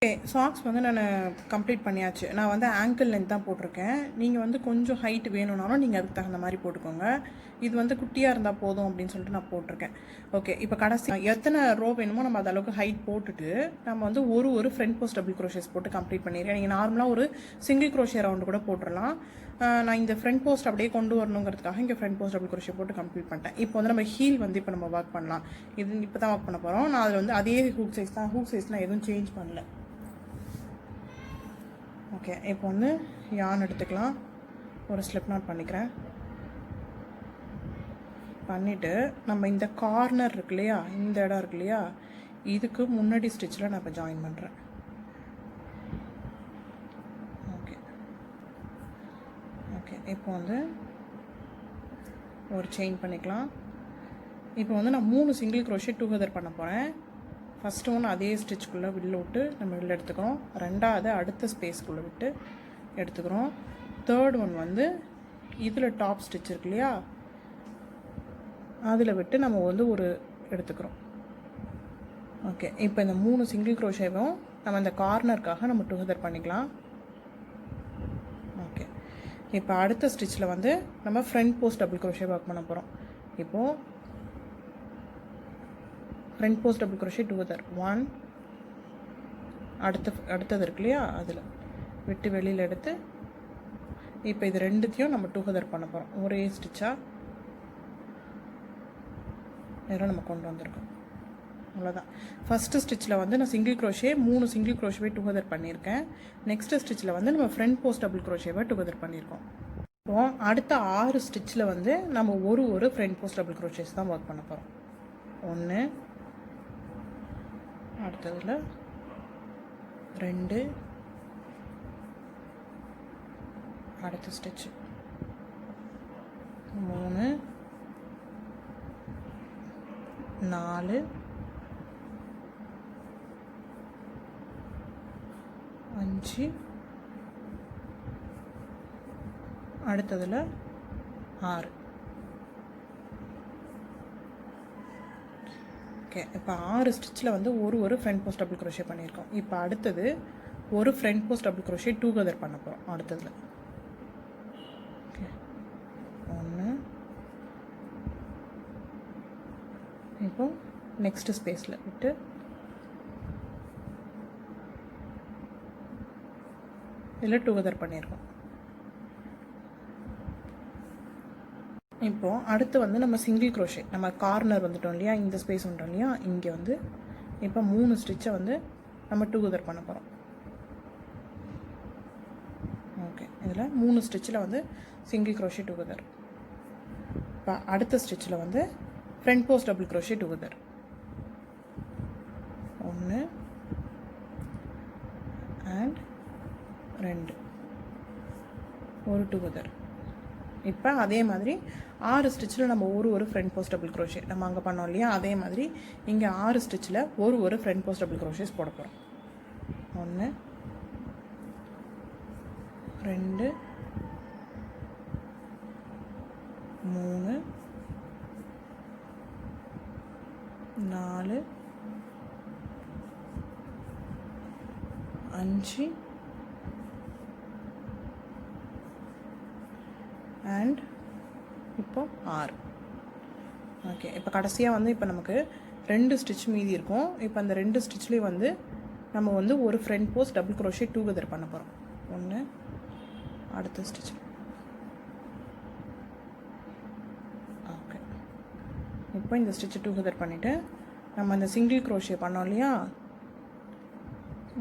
Okay, socks வந்து நான் complete பண்ணியாச்சு. நான் வந்து ஆங்கிள் லென்த் தான் போட்டிருக்கேன். நீங்கள் வந்து கொஞ்சம் ஹைட் வேணும்னாலும் நீங்கள் அதுக்கு தகுந்த மாதிரி போட்டுக்கோங்க. இது வந்து குட்டியாக இருந்தால் போதும் அப்படின்னு சொல்லிட்டு நான் போட்டிருக்கேன். ஓகே, இப்போ கடைசி எத்தனை ரோ வேணுமோ நம்ம அதளவுக்கு ஹைட் போட்டுட்டு நம்ம வந்து ஒரு ஃப்ரண்ட் போஸ்ட் டபுள் க்ரோஷேஸ் போட்டு கம்ப்ளீட் பண்ணிடுறேன். நீங்கள் நார்மலாக ஒரு சிங்கிள் க்ரோஷே ரவுண்டு கூட போட்டுடலாம். நான் இந்த ஃப்ரண்ட் போஸ்ட் அப்படியே கொண்டு வரணுங்கிறதுக்காக இங்கே ஃப்ரண்ட் போஸ்ட் டபுள் க்ரோஷே போட்டு கம்ப்ளீட் பண்ணிட்டேன். இப்போ வந்து நம்ம ஹீல் வந்து இப்போ நம்ம ஒர்க் பண்ணலாம். இது இப்போ தான் ஒர்க் பண்ண போகிறோம். நான் அதில் வந்து அதே ஹூக் சைஸ் தான். ஹூக் சைஸ் நான் எதுவும் சேஞ்ச் பண்ணல. ஓகே, இப்போ வந்து யான் எடுத்துக்கலாம். ஒரு ஸ்லிப் நாட் பண்ணிக்கிறேன். பண்ணிவிட்டு நம்ம இந்த கார்னர் இருக்கு இல்லையா, இந்த இடம் இருக்கு இல்லையா, இதுக்கு முன்னாடி ஸ்டிச்சில் நான் இப்போ ஜாயின் பண்ணுறேன். ஓகே ஓகே, இப்போ வந்து ஒரு செயின் பண்ணிக்கலாம். இப்போ வந்து நான் 3 சிங்கிள் க்ரோஷே டுகெதர் பண்ண போகிறேன். ஃபஸ்ட்டு ஒன்று அதே ஸ்டிச்சுக்குள்ளே வெளில விட்டு நம்ம வெளில எடுத்துக்கிறோம். ரெண்டாவது அடுத்த ஸ்பேஸ்க்குள்ளே விட்டு எடுத்துக்கிறோம். தேர்ட் ஒன் வந்து இதில் டாப் ஸ்டிச் இருக்கு இல்லையா, அதில் விட்டு நம்ம வந்து ஒரு எடுத்துக்கிறோம். ஓகே, இப்போ இந்த 3 சிங்கிள் க்ரோஷேவும் நம்ம இந்த கார்னருக்காக நம்ம டுகெதர் பண்ணிக்கலாம். ஓகே, இப்போ அடுத்த ஸ்டிச்சில் வந்து நம்ம front post double crochet work பண்ண போகிறோம். இப்போது front post double crochet together 1, அடுத்தது இருக்கு இல்லையா, அதில் விட்டு வெளியில் எடுத்து இப்போ இது ரெண்டுத்தையும் நம்ம டுகெதர் பண்ண போகிறோம். ஒரே ஸ்டிச்சாக இதெல்லாம் நம்ம கொண்டு வந்திருக்கோம். அவ்வளோதான். ஃபஸ்ட்டு ஸ்டிச்சில் வந்து நான் சிங்கிள் க்ரோஷே 3 சிங்கிள் க்ரோஷேவே டுகெதர் பண்ணியிருக்கேன். நெக்ஸ்ட்டு ஸ்டிச்சில் வந்து நம்ம ஃப்ரண்ட் போஸ்ட் டபுள் க்ரோஷேவை டுகெதர் பண்ணியிருக்கோம். இப்போ அடுத்த 6 ஸ்டிச்சில் வந்து நம்ம ஒரு ஃப்ரண்ட் போஸ்ட் டபுள் க்ரோஷேஸ் தான் ஒர்க் பண்ண போகிறோம். 1, அடுத்ததில் 2, அடுத்த ஸ்டிச் 3, 4, 5, அடுத்ததில் 6. ஓகே, இப்போ 6 ஸ்டிச்சில் வந்து ஒரு ஃப்ரண்ட் போஸ்ட் டபுள் க்ரோஷே பண்ணியிருக்கோம். இப்போ அடுத்தது ஒரு front post double crochet together பண்ண போகிறோம். அடுத்ததில் ஓகே, 1, இப்போ நெக்ஸ்ட்டு ஸ்பேஸில் விட்டு இதில் டுகெதர் பண்ணியிருக்கோம். இப்போது அடுத்து வந்து நம்ம சிங்கிள் க்ரோஷே, நம்ம கார்னர் வந்துட்டோம் இல்லையா, இந்த ஸ்பேஸ் வந்துட்டோம் இல்லையா, இங்கே வந்து இப்போ 3 ஸ்டிச்சை வந்து நம்ம டுகெதர் பண்ண போகிறோம். ஓகே, இதில் 3 ஸ்டிச்சில் வந்து சிங்கிள் க்ரோஷே டுகெதர். இப்போ அடுத்த ஸ்டிச்சில் வந்து front post double crochet together 1 and 2, ஒரு டுகெதர். இப்போ அதே மாதிரி 6 ஸ்டிச்சில் நம்ம ஒரு ஃப்ரண்ட் போஸ்ட் டபுள் க்ரோஷே நம்ம அங்கே பண்ணோம் இல்லையா, அதே மாதிரி இங்கே 6 ஸ்டிச்சில் ஒரு ஃப்ரண்ட் போஸ்ட் டபுள் க்ரோஷேஸ் போட போகிறோம். 1, 2, 3, 4, 5 அண்ட் இப்போ 6. ஓகே, இப்போ கடைசியாக வந்து இப்போ நமக்கு 2 ஸ்டிச் மீதி இருக்கும். இப்போ அந்த 2 ஸ்டிச்லேயும் வந்து நம்ம வந்து ஒரு front post double crochet together பண்ண போகிறோம். 1, அடுத்த ஸ்டிச். ஓகே, இப்போ இந்த ஸ்டிச்சை டுகெதர் பண்ணிவிட்டு நம்ம அந்த சிங்கிள் க்ரோஷே பண்ணோம் இல்லையா,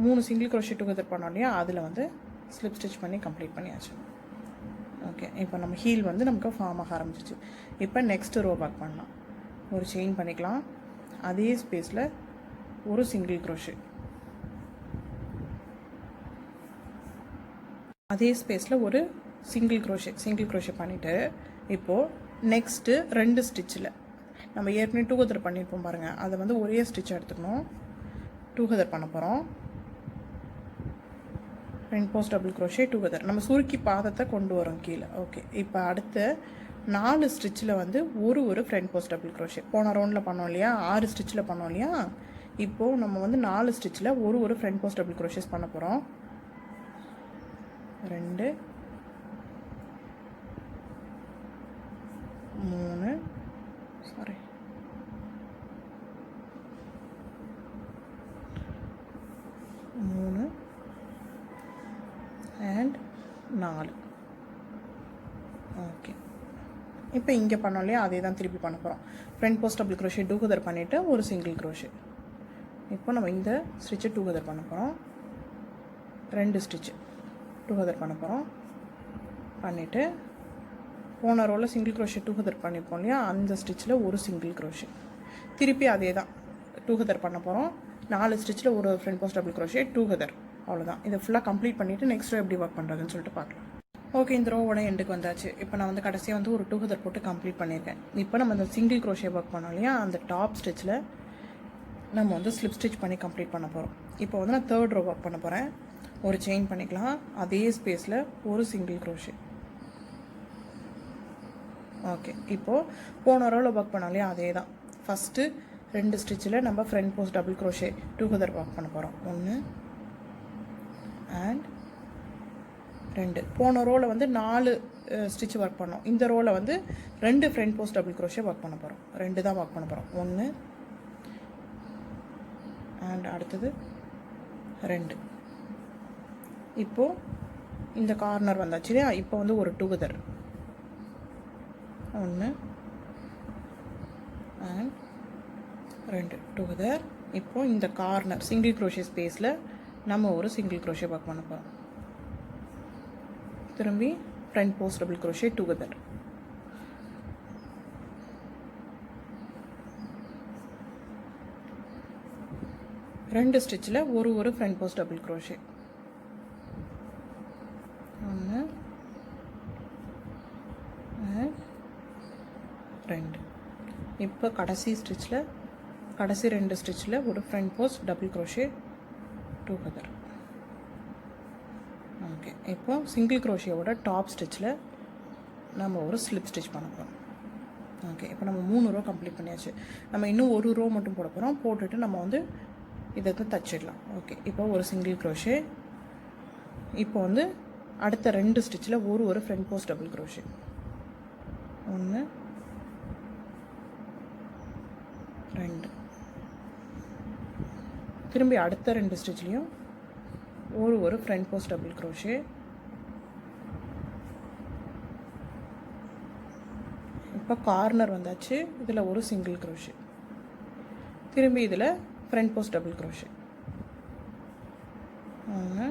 3 சிங்கிள் க்ரோஷே டுகெதர் பண்ணோம் இல்லையா, அதில் வந்து ஸ்லிப் ஸ்டிச் பண்ணி கம்ப்ளீட் பண்ணியாச்சு. ஓகே, இப்போ நம்ம ஹீல் வந்து நமக்கு ஃபார்ம் ஆக ஆரம்பிச்சிச்சு. இப்போ நெக்ஸ்ட்டு ரோ ஒர்க் பண்ணலாம். ஒரு செயின் பண்ணிக்கலாம். அதே ஸ்பேஸில் ஒரு சிங்கிள் க்ரோஷே, அதே ஸ்பேஸில் ஒரு சிங்கிள் க்ரோஷே பண்ணிவிட்டு இப்போது நெக்ஸ்ட்டு 2 ஸ்டிச்சில் நம்ம ஏற்கனவே டுகெதர் பண்ணியிருப்போம் பாருங்கள், அதை வந்து ஒரே ஸ்டிச் எடுத்துக்கணும். டுகெதர் பண்ண போகிறோம். Front post double crochet together நம்ம சுருக்கி பாதத்தை கொண்டு வரோம் கீழே. ஓகே, இப்போ அடுத்து 4 ஸ்டிச்சில் வந்து ஒரு ஃப்ரண்ட் போஸ்ட் டபுள் க்ரோஷே போன ரவுண்டில் பண்ணோம் இல்லையா, 6 ஸ்டிச்சில் பண்ணோம் இல்லையா, இப்போது நம்ம வந்து 4 ஸ்டிச்சில் ஒரு ஃப்ரண்ட் போஸ்ட் டபுள் க்ரோஷேஸ் பண்ண போகிறோம். 2 3 சாரி 3 and 4. ஓகே, இப்போ இங்கே பண்ணோம் இல்லையா, அதே தான் திருப்பி பண்ண போகிறோம். Front post double crochet together பண்ணிவிட்டு ஒரு சிங்கிள் க்ரோஷே. இப்போ நம்ம இந்த ஸ்டிச்சை டூகெதர் பண்ண போகிறோம். 2 ஸ்டிச்சு டூகெதர் பண்ண போகிறோம். பண்ணிவிட்டு போன ரோவில் சிங்கிள் க்ரோஷே டூகெதர் பண்ணியிருப்போம் இல்லையா, அந்த ஸ்டிச்சில் ஒரு சிங்கிள் க்ரோஷே. திருப்பி அதே தான் டூகெதர் பண்ண போகிறோம். 4 ஸ்டிச்சில் ஒரு front post double crochet together. அவ்வளோதான். இதை ஃபுல்லாக கம்ப்ளீட் பண்ணிவிட்டு நெக்ஸ்ட் ரோ எப்படி ஒர்க் பண்ணுறதுன்னு சொல்லிட்டு பார்க்கலாம். ஓகே, இந்த ரோவோட எண்டுக்கு வந்தாச்சு. இப்போ நான் வந்து கடைசியாக வந்து ஒரு டூகெதர் போட்டு கம்ப்ளீட் பண்ணியிருக்கேன். இப்போ நம்ம அந்த சிங்கிள் க்ரோஷே ஒர்க் பண்ணோம் இல்லையா, அந்த டாப் ஸ்டிச்சில் நம்ம வந்து ஸ்லிப் ஸ்டிச் பண்ணி கம்ப்ளீட் பண்ண போகிறோம். இப்போ வந்து நான் 3rd ரோ ஒர்க் பண்ண போகிறேன். ஒரு செயின் பண்ணிக்கலாம். அதே ஸ்பேஸில் ஒரு சிங்கிள் க்ரோஷே. ஓகே, இப்போது போன ரோவில் ஒர்க் பண்ணோம் இல்லையா, அதே தான். ஃபஸ்ட்டு 2 ஸ்டிச்சில் நம்ம front post double crochet together work பண்ண போகிறோம். 1 and 2. போன ரோவில் வந்து 4 ஸ்டிச் ஒர்க் பண்ணோம். இந்த ரோவில் வந்து 2 front post double crochet work பண்ண போகிறோம். 2 தான் ஒர்க் பண்ண போகிறோம். 1 and அடுத்தது 2. இப்போது இந்த கார்னர் வந்தாச்சு இல்லையா, இப்போ வந்து ஒரு டூகெதர். 1 and 2 together. இப்போ இந்த கார்னர் சிங்கிள் க்ரோஷே ஸ்பேஸில் நம்ம ஒரு சிங்கிள் க்ரோஷே ஒர்க் பண்ண போகிறோம். திரும்பி front post double crochet together. ரெண்டு ஸ்டிச்சில் ஒரு front post double crochet. 1 and 2. இப்போ கடைசி ஸ்டிச்சில் கடைசி 2 ஸ்டிச்சில் ஒரு front post double crochet together. Okay, இப்போ சிங்கிள் க்ரோஷேவோட டாப் ஸ்டிச்சில் நம்ம ஒரு ஸ்லிப் ஸ்டிச் பண்ண போகிறோம். ஓகே, இப்போ நம்ம 3 ரோ கம்ப்ளீட் பண்ணியாச்சு. நம்ம இன்னும் ஒரு ரோ மட்டும் போட போகிறோம். போட்டுட்டு நம்ம வந்து இதை வந்து தச்சிடலாம். ஓகே, இப்போ ஒரு சிங்கிள் க்ரோஷே. இப்போ வந்து அடுத்த 2 ஸ்டிச்சில் ஒரு ஃப்ரண்ட் போஸ்ட் டபுள் க்ரோஷே. 1 2. திரும்பி அடுத்த 2 ஸ்டிச்லேயும் ஒரு ஃப்ரண்ட் போஸ்ட் டபுள் க்ரோஷே. இப்போ கார்னர் வந்தாச்சு. இதில் ஒரு சிங்கிள் க்ரோஷே. திரும்பி இதில் front post double crochet. 1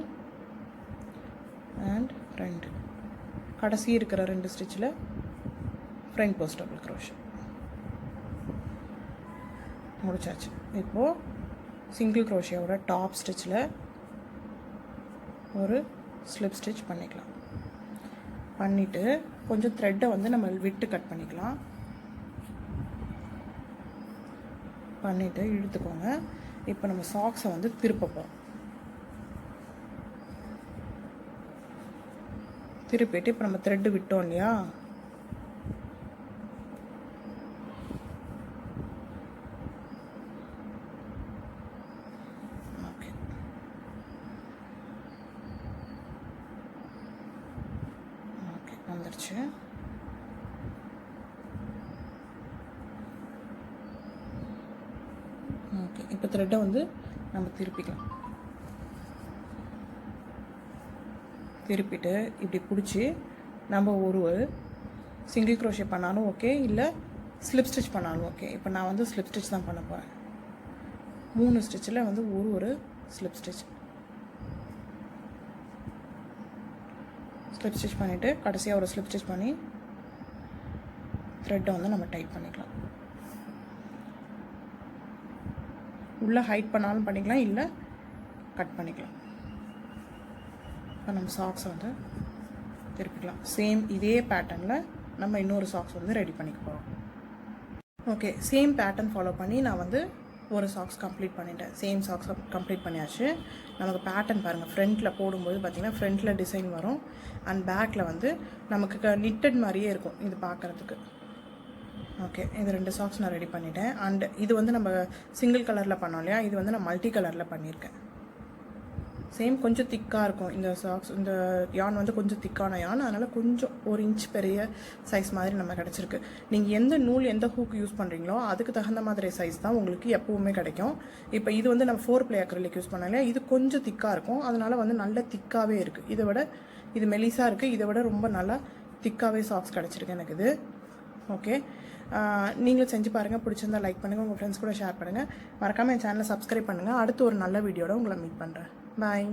and 2. கடைசி இருக்கிற 2 ஸ்டிச்சில் ஃப்ரண்ட் போஸ்ட் டபுள் க்ரோஷே. முடிச்சாச்சு. இப்போது சிங்கிள் க்ரோஷேவோட டாப் ஸ்டிச்சில் ஒரு ஸ்லிப் ஸ்டிச் பண்ணிக்கலாம். பண்ணிவிட்டு கொஞ்சம் த்ரெட்டை வந்து நம்ம விட்டு கட் பண்ணிக்கலாம். பண்ணிவிட்டு இழுத்துக்கோங்க. இப்போ நம்ம சாக்ஸை வந்து திருப்ப போகிறோம். திருப்பிட்டு இப்போ நம்ம த்ரெட்டு விட்டோம் இல்லையா, வந்துருச்சு. ஓகே, இப்போ த்ரெட்டை வந்து நம்ம திருப்பிக்கலாம். திருப்பிட்டு இப்படி பிடிச்சி நம்ம ஒரு சிங்கிள் க்ரோஷே பண்ணாலும் ஓகே, இல்லை ஸ்லிப் ஸ்டிச் பண்ணாலும் ஓகே. இப்போ நான் வந்து ஸ்லிப் ஸ்டிச் தான் பண்ண போகிறேன். 3 ஸ்டிச்சில் வந்து ஒரு ஸ்லிப் ஸ்டிச். ஸ்லிப் ஸ்டிச் பண்ணிவிட்டு கடைசியாக ஒரு ஸ்லிப் ஸ்டிச் பண்ணி த்ரெட்டை வந்து நம்ம டைட் பண்ணிக்கலாம். உள்ளே ஹைட் பண்ணாலும் பண்ணிக்கலாம், இல்லை கட் பண்ணிக்கலாம். இப்போ நம்ம சாக்ஸை வந்து திருப்பிக்கலாம். சேம் இதே பேட்டர்னில் நம்ம இன்னொரு சாக்ஸ் வந்து ரெடி பண்ணிக்க போகிறோம். ஓகே, சேம் பேட்டர்ன் ஃபாலோ பண்ணி நான் வந்து ஒரு சாக்ஸ் கம்ப்ளீட் பண்ணிட்டேன். சேம் சாக்ஸ் கம்ப்ளீட் பண்ணியாச்சு. நமக்கு பேட்டர்ன் பாருங்கள், ஃப்ரண்ட்டில் போடும்போது பார்த்திங்கன்னா ஃப்ரண்ட்டில் டிசைன் வரும். அண்ட் பேக்கில் வந்து நமக்கு நிட்டட் மாதிரியே இருக்கும் இது பார்க்குறதுக்கு. ஓகே, இது 2 சாக்ஸ் நான் ரெடி பண்ணிட்டேன். அண்ட் இது வந்து நம்ம சிங்கிள் கலரில் பண்ணோம் இல்லையா, இது வந்து நான் மல்டி கலரில் பண்ணியிருக்கேன். சேம் கொஞ்சம் திக்காக இருக்கும் இந்த சாக்ஸ். இந்த யான் வந்து கொஞ்சம் திக்கான யான், அதனால் கொஞ்சம் 1 இன்ச் பெரிய சைஸ் மாதிரி நம்ம கிடச்சிருக்கு. நீங்கள் எந்த நூல் எந்த ஹூக் யூஸ் பண்ணுறீங்களோ அதுக்கு தகுந்த மாதிரி சைஸ் தான் உங்களுக்கு எப்போவுமே கிடைக்கும். இப்போ இது வந்து நம்ம 4 ப்ளே அக்ரிலிக் யூஸ் பண்ணல, இது கொஞ்சம் திக்காக இருக்கும், அதனால் வந்து நல்ல திக்காகவே இருக்குது. இதை விட இது மெலிசாக இருக்குது, இதை விட ரொம்ப நல்லா திக்காகவே சாக்ஸ் கிடச்சிருக்கு எனக்கு இது. ஓகே, நீங்களும் செஞ்சு பாருங்கள். பிடிச்சிருந்தா லைக் பண்ணுங்கள், உங்கள் ஃப்ரெண்ட்ஸ் கூட ஷேர் பண்ணுங்கள். மறக்காமல் என் சேனலை சப்ஸ்கிரைப் பண்ணுங்கள். அடுத்து ஒரு நல்ல வீடியோட உங்களை மீட் பண்ணுறேன். பாய்.